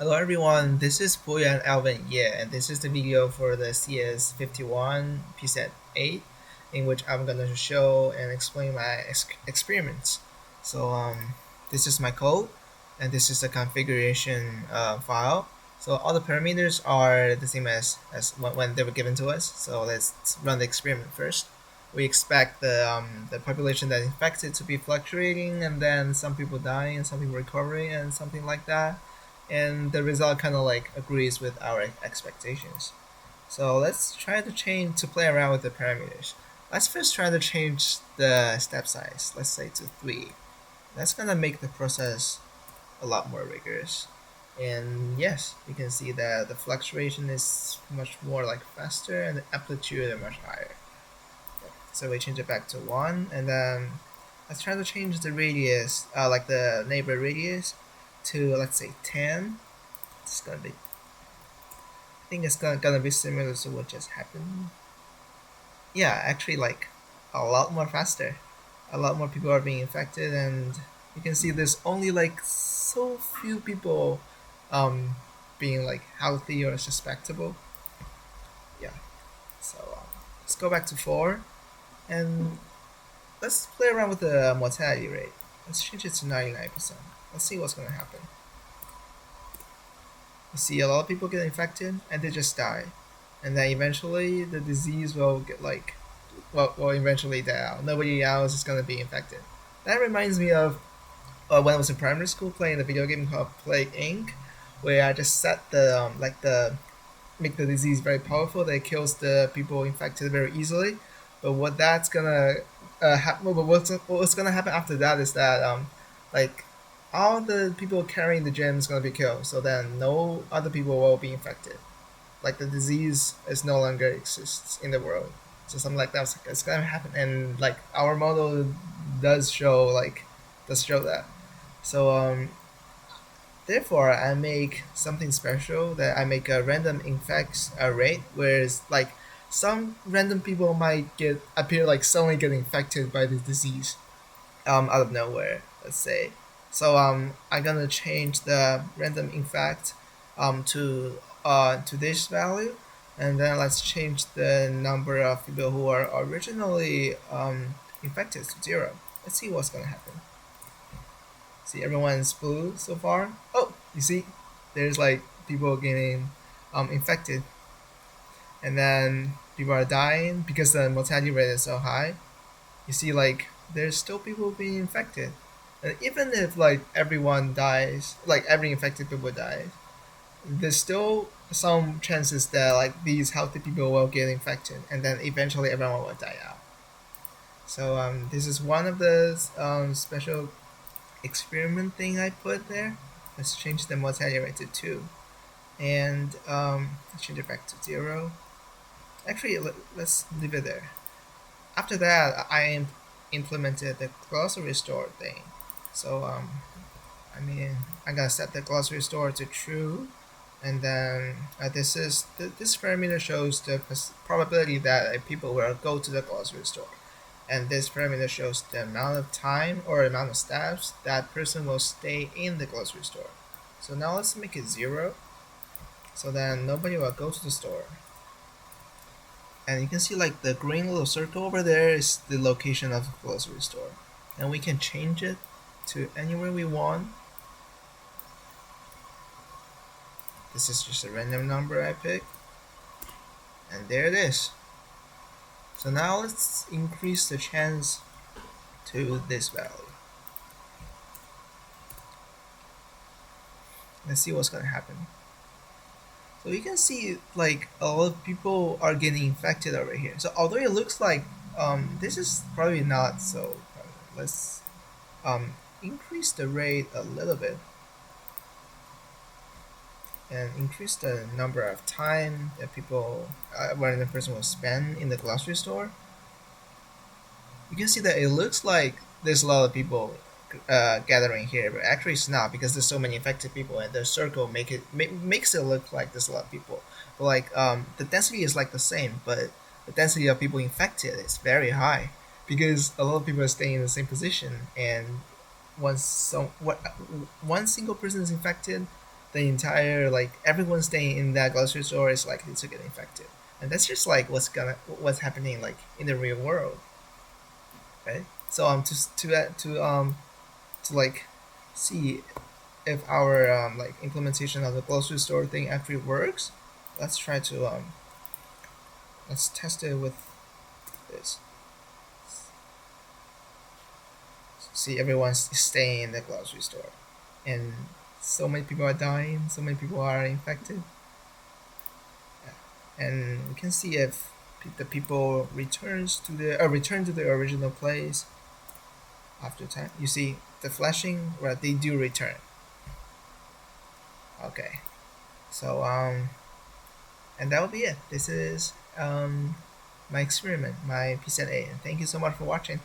Hello everyone, this is Puya and Alvin Yeah, and this is the video for the CS51 preset 8 in which I'm gonna show and explain my experiments. So this is my code and this is the configuration file. So all the parameters are the same as when they were given to us. So let's run the experiment first. We expect the population that is infected to be fluctuating and then some people dying and some people recovering and something like that, and the result kind of like agrees with our expectations. So let's try to change to play around with the parameters. Let's first try to change the step size. Let's say to 3. That's gonna make the process a lot more rigorous. And yes, you can see that the fluctuation is much more like faster and the amplitude are much higher. So we change it back to 1, and then let's try to change the radius, like the neighbor radius, to let's say 10. It's gonna be, I think it's gonna be similar to what just happened. Yeah, actually, like a lot more faster. A lot more people are being infected, and you can see there's only like so few people, um, being like healthy or suspectable. Yeah. So let's go back to 4, and let's play around with the mortality rate. Let's change it to 99%. Let's see what's gonna happen. You see a lot of people get infected and they just die, and then eventually the disease will get like, well, will eventually die out. Nobody else is gonna be infected. That reminds me of when I was in primary school playing a video game called Plague Inc., where I just set the like the make the disease very powerful that kills the people infected very easily. But what that's gonna happen, but what's gonna happen after that is that like all the people carrying the gem is gonna be killed. So then no other people will be infected. Like the disease is no longer exists in the world. So something like that it's gonna happen, and like our model does show that. So therefore, I make something special that I make a random infects rate, whereas like some random people might get appear like suddenly get infected by the disease out of nowhere. Let's say. So I'm gonna change the random infect to this value, and then let's change the number of people who are originally infected to 0. Let's see what's gonna happen. See, everyone's blue so far. Oh, you see, there's like people getting infected, and then people are dying because the mortality rate is so high. You see, like there's still people being infected, and even if like everyone dies, like every infected people dies, there's still some chances that like these healthy people will get infected, and then eventually everyone will die out. So this is one of the special experiment thing I put there. Let's change the mortality rate to 2, and let's change it back to 0. Actually, let's leave it there. After that, I implemented the glossary store thing. So I'm gonna set the glossary store to true, and then this parameter shows the probability that people will go to the glossary store, and this parameter shows the amount of time or amount of steps that person will stay in the grocery store. So now let's make it 0, so then nobody will go to the store. And you can see like the green little circle over there is the location of the grocery store, and we can change it to anywhere we want. This is just a random number I pick, and there it is. So now let's increase the chance to this value. Let's see what's gonna happen. So you can see like a lot of people are getting infected over here. So although it looks like this is probably not so, let's increase the rate a little bit and increase the number of time that people, when the person will spend in the grocery store. You can see that it looks like there's a lot of people gathering here, but actually it's not, because there's so many infected people, and the circle makes it look like there's a lot of people. But like the density is like the same, but the density of people infected is very high because a lot of people are staying in the same position, and once one single person is infected, the entire like everyone staying in that grocery store is likely to get infected, and that's just like what's happening like in the real world, right? So to like see if our like implementation of the grocery store thing actually works, let's try to let's test it with this. See, everyone's staying in the grocery store, and so many people are dying, so many people are infected. Yeah. And we can see if the people return to the original place after time. You see the flashing, right? They do return. Okay, so and that will be it. This is my experiment, my PCNA, and thank you so much for watching.